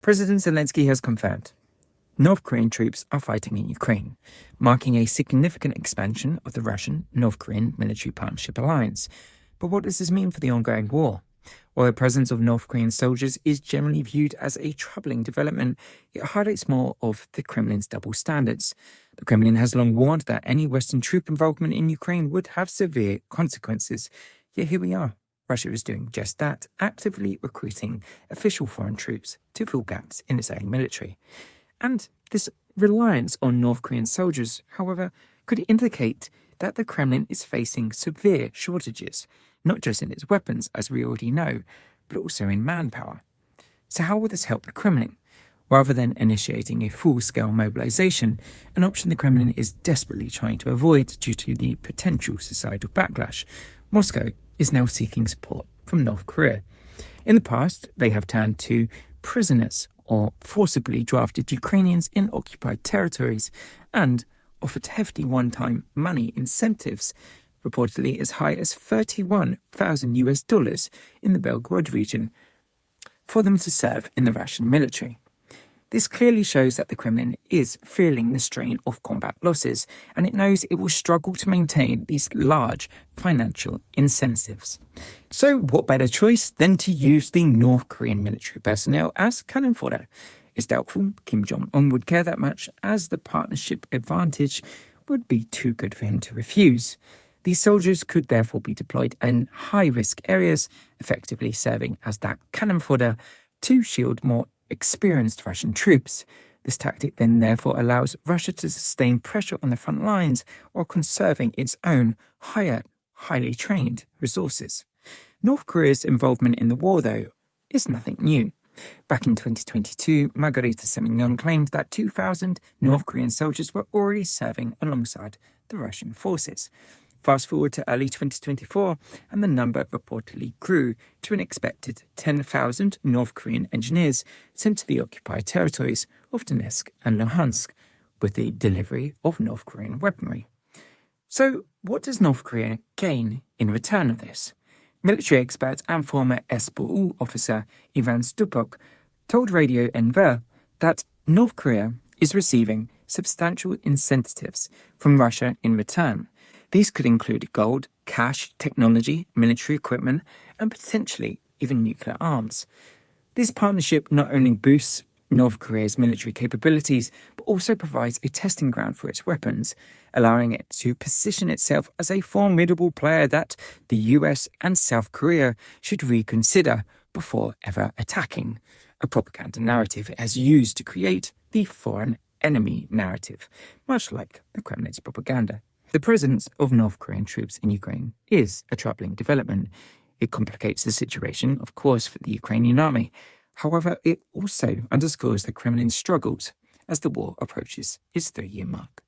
President Zelensky has confirmed North Korean troops are fighting in Ukraine, marking a significant expansion of the Russian-North Korean military partnership alliance. But what does this mean for the ongoing war? While the presence of North Korean soldiers is generally viewed as a troubling development, it highlights more of the Kremlin's double standards. The Kremlin has long warned that any Western troop involvement in Ukraine would have severe consequences. Yet here we are. Russia is doing just that, actively recruiting official foreign troops to fill gaps in its own military. And this reliance on North Korean soldiers, however, could indicate that the Kremlin is facing severe shortages, not just in its weapons, as we already know, but also in manpower. So how will this help the Kremlin? Rather than initiating a full-scale mobilization, an option the Kremlin is desperately trying to avoid due to the potential societal backlash, Moscow is now seeking support from North Korea. In the past, they have turned to prisoners or forcibly drafted Ukrainians in occupied territories and offered hefty one-time money incentives, reportedly as high as $31,000 in the Belgorod region, for them to serve in the Russian military. This clearly shows that the Kremlin is feeling the strain of combat losses, and it knows it will struggle to maintain these large financial incentives. So what better choice than to use the North Korean military personnel as cannon fodder? It's doubtful Kim Jong-un would care that much, as the partnership advantage would be too good for him to refuse. These soldiers could therefore be deployed in high-risk areas, effectively serving as that cannon fodder to shield more experienced Russian troops. This tactic then therefore allows Russia to sustain pressure on the front lines while conserving its own highly trained resources. North Korea's involvement in the war, though, is nothing new. Back in 2022, Margarita Semyon claimed that 2,000 North Korean soldiers were already serving alongside the Russian forces. Fast forward to early 2024, and the number reportedly grew to an expected 10,000 North Korean engineers sent to the occupied territories of Donetsk and Luhansk, with the delivery of North Korean weaponry. So, what does North Korea gain in return of this? Military expert and former SBU officer Ivan Stupok told Radio NV that North Korea is receiving substantial incentives from Russia in return. These could include gold, cash, technology, military equipment, and potentially even nuclear arms. This partnership not only boosts North Korea's military capabilities, but also provides a testing ground for its weapons, allowing it to position itself as a formidable player that the US and South Korea should reconsider before ever attacking, a propaganda narrative it has used to create the foreign enemy narrative, much like the Kremlin's propaganda. The presence of North Korean troops in Ukraine is a troubling development. It complicates the situation, of course, for the Ukrainian army. However, it also underscores the Kremlin's struggles as the war approaches its 3-year mark.